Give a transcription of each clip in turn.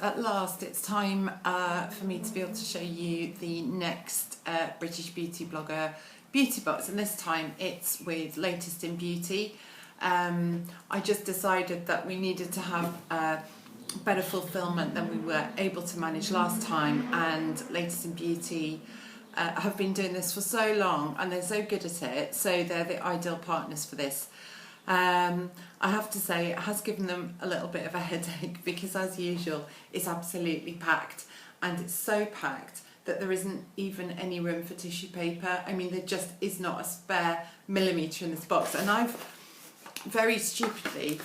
At last, it's time for me to be able to show you the next British beauty blogger beauty box, and this time it's with Latest in Beauty. I just decided that we needed to have better fulfillment than we were able to manage last time, and Latest in Beauty have been doing this for so long and they're so good at it, so they're the ideal partners for this. I have to say it has given them a little bit of a headache because, as usual, it's absolutely packed, and it's so packed that there isn't even any room for tissue paper. I mean, there just is not a spare millimetre in this box, and I've very stupidly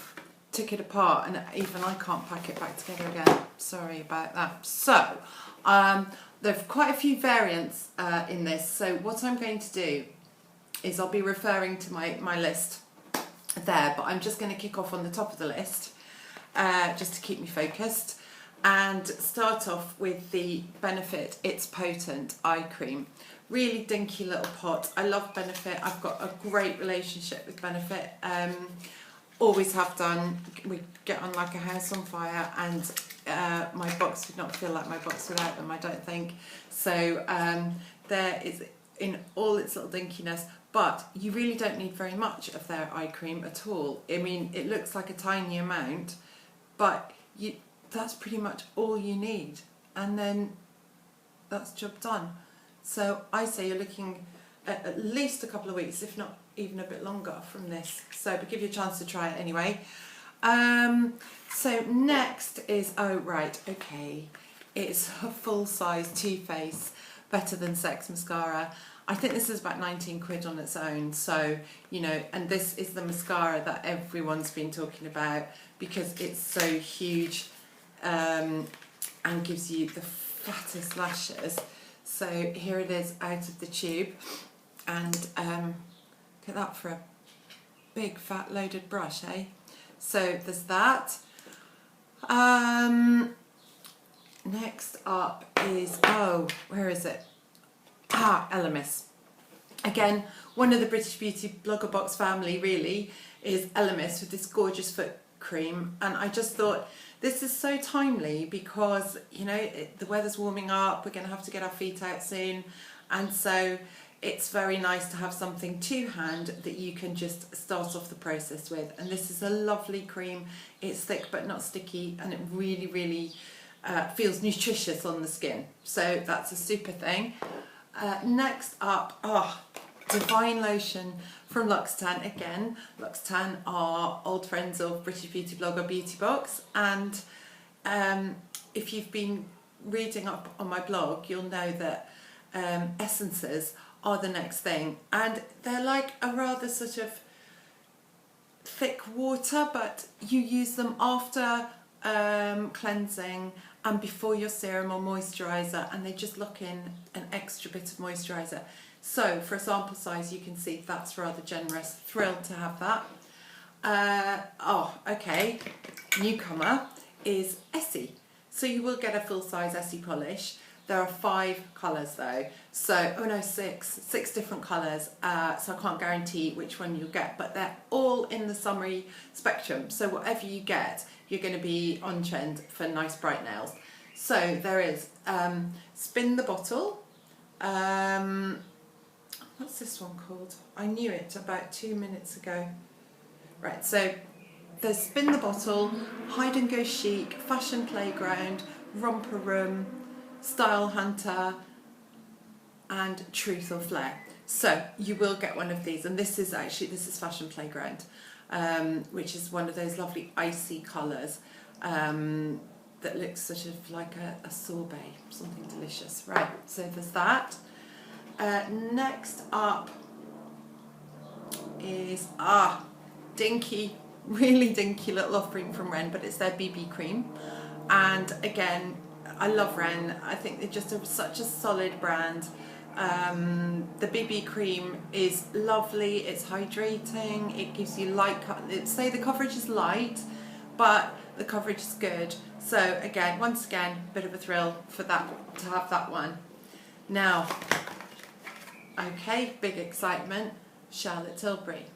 took it apart and even I can't pack it back together again. Sorry about that. So there are quite a few variants in this, so what I'm going to do is I'll be referring to my list there, but I'm just going to kick off on the top of the list just to keep me focused, and start off with the Benefit It's Potent Eye Cream. Really dinky little pot. I love Benefit. I've got a great relationship with Benefit. Always have done. We get on like a house on fire, and my box would not feel like my box without them, I don't think. So there is, in all its little dinkiness, but you really don't need very much of their eye cream at all. I mean, it looks like a tiny amount, but that's pretty much all you need, and then that's job done. So I say you're looking at least a couple of weeks, if not even a bit longer from this. So but give you a chance to try it anyway. So next is, oh right, okay, it's a full-size Too Faced Better Than Sex mascara. I think this is about 19 quid on its own, so, you know, and this is the mascara that everyone's been talking about because it's so huge and gives you the fattest lashes. So here it is out of the tube, and look at that for a big fat loaded brush, eh? So there's that. Next up is, oh, where is it? Elemis. Again, one of the British Beauty Blogger Box family really is Elemis with this gorgeous foot cream, and I just thought this is so timely because, you know, the weather's warming up, we're going to have to get our feet out soon, and so it's very nice to have something to hand that you can just start off the process with. And this is a lovely cream. It's thick but not sticky, and it really feels nutritious on the skin, so that's a super thing. Next up, Divine Lotion from Luxtan. Again, Luxtan are old friends of British Beauty Blogger Beauty Box, and if you've been reading up on my blog, you'll know that essences are the next thing, and they're like a rather sort of thick water, but you use them after cleansing and before your serum or moisturiser, and they just lock in an extra bit of moisturiser. So for a sample size, you can see that's rather generous. Thrilled to have that. Okay, newcomer is Essie. So you will get a full-size Essie polish. There are 5 colours though, so, oh no, 6 different colours, so I can't guarantee which one you'll get, but they're all in the summery spectrum, so whatever you get, you're going to be on trend for nice bright nails. So there is Spin the Bottle, what's this one called? I knew it about 2 minutes ago. Right, so there's Spin the Bottle, Hide and Go Chic, Fashion Playground, Romper Room, Style Hunter, and Truth or Flair. So you will get one of these, and this is Fashion Playground, which is one of those lovely icy colours that looks sort of like a sorbet, something delicious. Right, so there's that. Next up is dinky, really dinky little offering from Ren, but it's their BB cream, and again, I love Ren. I think they're just such a solid brand. The BB cream is lovely, it's hydrating, it gives you light, say the coverage is light, but the coverage is good. So again, once again, bit of a thrill for that, to have that one. Now, okay, big excitement, Charlotte Tilbury.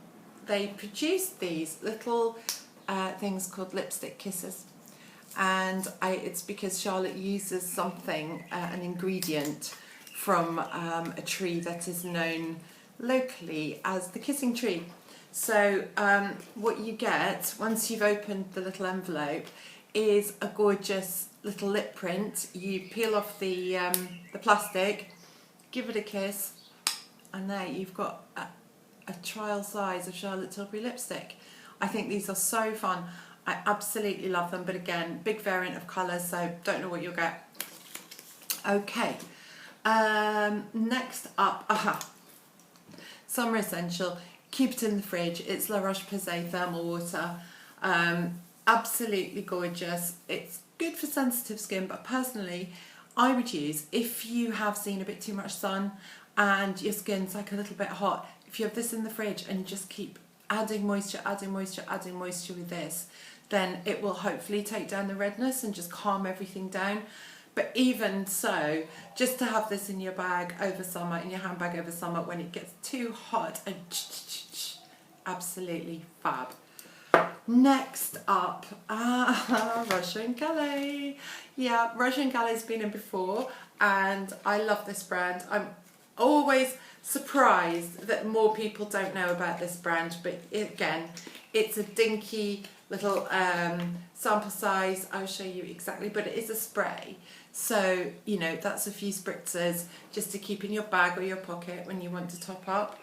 They produced these little things called lipstick kisses. and it's because Charlotte uses something, an ingredient from a tree that is known locally as the kissing tree. So what you get once you've opened the little envelope is a gorgeous little lip print. You peel off the plastic, give it a kiss, and there you've got a trial size of Charlotte Tilbury lipstick. I think these are so fun. I absolutely love them, but again, big variant of colours, so don't know what you'll get. Okay, next up, summer essential. Keep it in the fridge. It's La Roche-Posay thermal water. Absolutely gorgeous. It's good for sensitive skin, but personally, I would use, if you have seen a bit too much sun and your skin's like a little bit hot, if you have this in the fridge and you just keep adding moisture, adding moisture, adding moisture with this, then it will hopefully take down the redness and just calm everything down. But even so, just to have this in your bag over summer, in your handbag over summer, when it gets too hot, and absolutely fab. Next up, Russian Calais. Yeah, Russian Calais has been in before, and I love this brand. I'm always surprised that more people don't know about this brand, but again, it's a dinky little sample size. I'll show you exactly, but it is a spray. So, you know, that's a few spritzers just to keep in your bag or your pocket when you want to top up.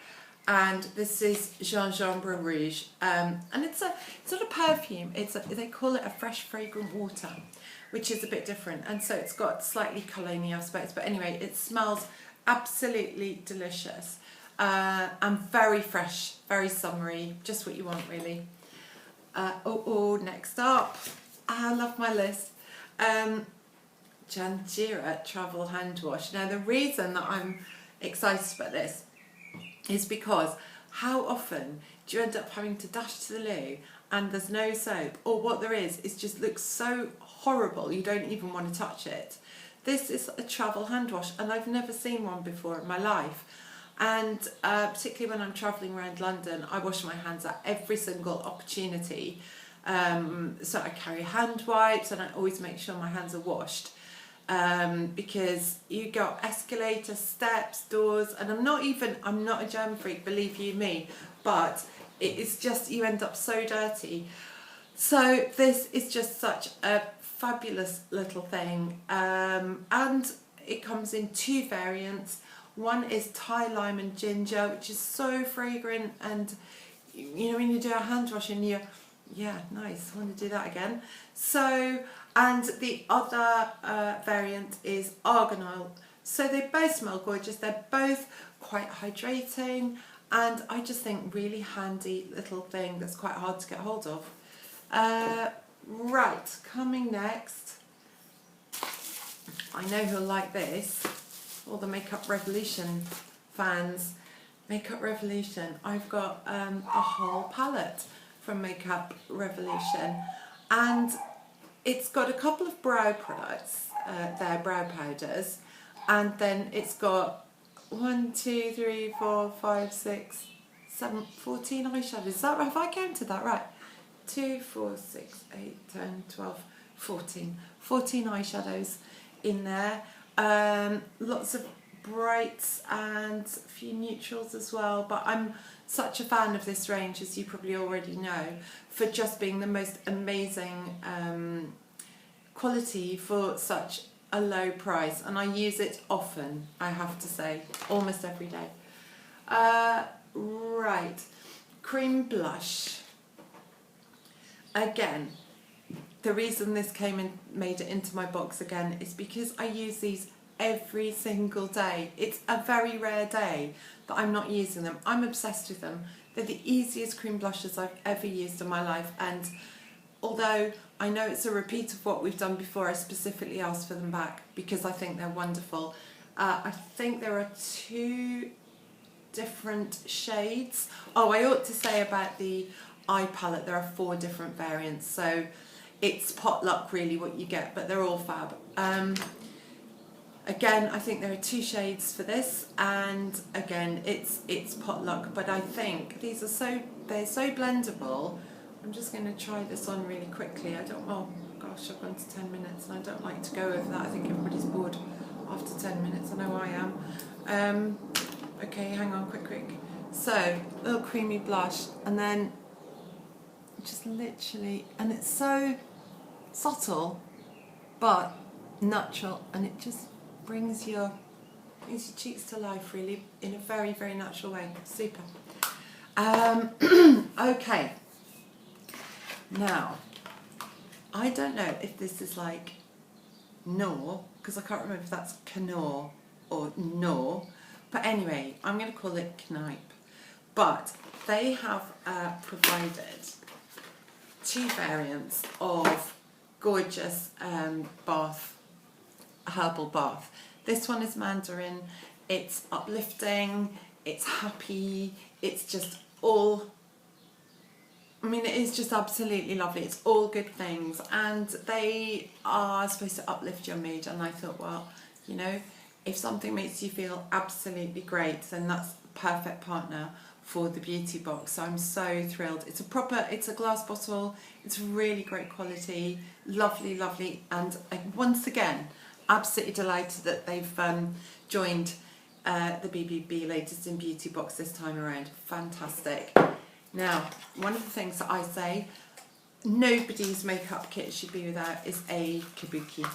And this is Gingembre Rouge, and it's not a perfume. They call it a fresh fragrant water, which is a bit different. And so it's got slightly cologne aspects, but anyway, it smells absolutely delicious and very fresh, very summery, just what you want really. Next up, I love my list. Jandira Travel Hand Wash. Now the reason that I'm excited about this is because how often do you end up having to dash to the loo and there's no soap, or what there is just looks so horrible you don't even want to touch it. This is a travel hand wash, and I've never seen one before in my life. And particularly when I'm travelling around London, I wash my hands at every single opportunity. So I carry hand wipes, and I always make sure my hands are washed. Because you got escalators, steps, doors, and I'm not a germ freak, believe you me, but it is just, you end up so dirty. So this is just such a fabulous little thing, and it comes in two variants. One is Thai lime and ginger, which is so fragrant, and you know when you do a hand wash and you, yeah, nice, I want to do that again. So, and the other variant is argan oil. So they both smell gorgeous, they're both quite hydrating, and I just think really handy little thing that's quite hard to get hold of. Right, coming next, I know who'll like this, all the Makeup Revolution fans. Makeup Revolution, I've got a whole palette from Makeup Revolution, and it's got a couple of brow products, their brow powders, and then it's got 1, 2, 3, 4, 5, 6, 7, 14 eyeshadows. Is that right? Have I counted that right? 2, 4, 6, 8, 10, 12, 14. 14 eyeshadows in there. Lots of brights and a few neutrals as well, but I'm such a fan of this range, as you probably already know, for just being the most amazing quality for such a low price, and I use it often, I have to say, almost every day. Right, cream blush. Again, the reason this came and made it into my box again is because I use these every single day. It's a very rare day that I'm not using them. I'm obsessed with them. They're the easiest cream blushes I've ever used in my life, and although I know it's a repeat of what we've done before, I specifically asked for them back because I think they're wonderful. I think there are 2 different shades. Oh, I ought to say about the eye palette, there are 4 different variants, so it's potluck really what you get, but they're all fab. Again, I think there are 2 shades for this, and again, it's potluck, but I think these are they're so blendable. I'm just going to try this on really quickly. Oh God, gosh, I've gone to 10 minutes and I don't like to go over that. I think everybody's bored after 10 minutes. I know I am. Okay, hang on, quick. So, little creamy blush, and then just literally, and it's so subtle but natural, and it just brings your cheeks to life really in a very, very natural way. Super. Okay, now I don't know if this is like Knorr, because I can't remember if that's Knorr or Knorr, but anyway, I'm going to call it Kneipp. But they have provided 2 variants of gorgeous herbal bath. This one is mandarin. It's uplifting, it's happy, it's just all, I mean, it is just absolutely lovely. It's all good things, and they are supposed to uplift your mood. And I thought, well, you know, if something makes you feel absolutely great, then that's the perfect partner for the beauty box. So I'm so thrilled. It's a glass bottle. It's really great quality, lovely, and once again, absolutely delighted that they've joined the BBB Latest in Beauty Box this time around. Fantastic. Now, one of the things that I say nobody's makeup kit should be without is a kabuki.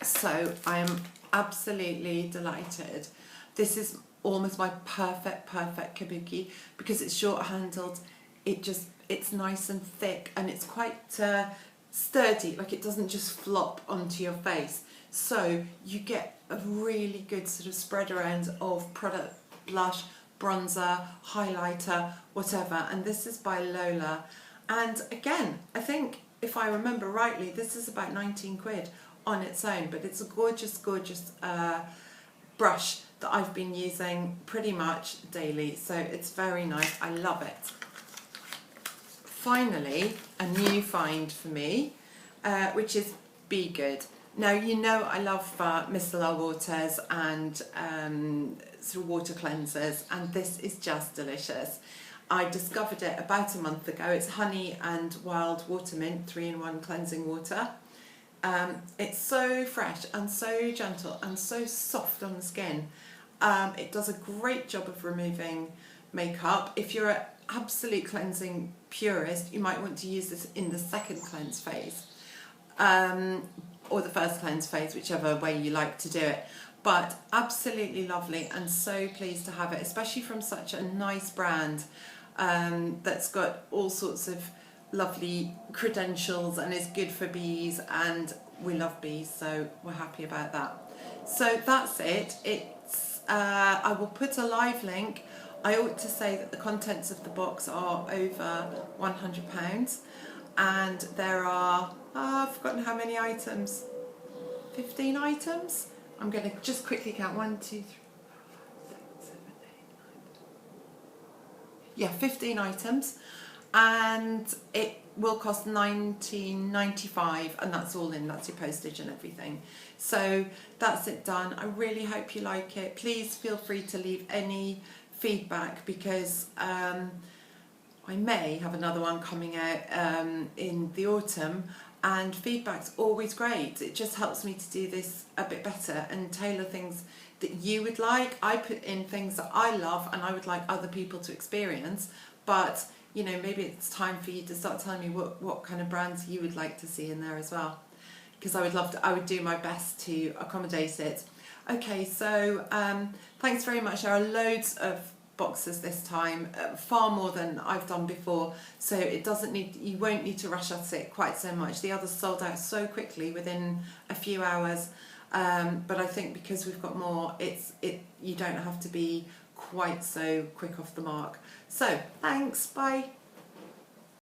So I am absolutely delighted. This is almost my perfect kabuki because it's short handled. It's nice and thick, and it's quite sturdy, like it doesn't just flop onto your face. So you get a really good sort of spread around of product, blush, bronzer, highlighter, whatever. And this is by Lola. And again, I think if I remember rightly, this is about 19 quid on its own, but it's a gorgeous brush that I've been using pretty much daily. So it's very nice. I love it. Finally, a new find for me, which is Be Good. Now, you know I love micellar waters and sort of water cleansers, and this is just delicious. I discovered it about a month ago. It's honey and wild water mint 3-in-1 cleansing water. It's so fresh and so gentle and so soft on the skin. It does a great job of removing makeup. If you're an absolute cleansing purist, you might want to use this in the second cleanse phase. Or the first cleanse phase, whichever way you like to do it. But absolutely lovely, and so pleased to have it, especially from such a nice brand that's got all sorts of lovely credentials and is good for bees, and we love bees, so we're happy about that. So that's it. It's I will put a live link. I ought to say that the contents of the box are over £100, and there are, I've forgotten how many items, 15 items? I'm going to just quickly count, 1, 2, 3, 4, 5, 6, 7, 8, 9. Yeah, 15 items, and it will cost £19.95, and that's all in, that's your postage and everything. So that's it done. I really hope you like it. Please feel free to leave any feedback, because I may have another one coming out in the autumn, and feedback's always great. It just helps me to do this a bit better and tailor things that you would like. I put in things that I love and I would like other people to experience, but you know, maybe it's time for you to start telling me what kind of brands you would like to see in there as well, because I would do my best to accommodate it. Okay, so thanks very much. There are loads of boxes this time, far more than I've done before, so you won't need to rush at it quite so much. The others sold out so quickly within a few hours, but I think because we've got more, you don't have to be quite so quick off the mark. So thanks, bye.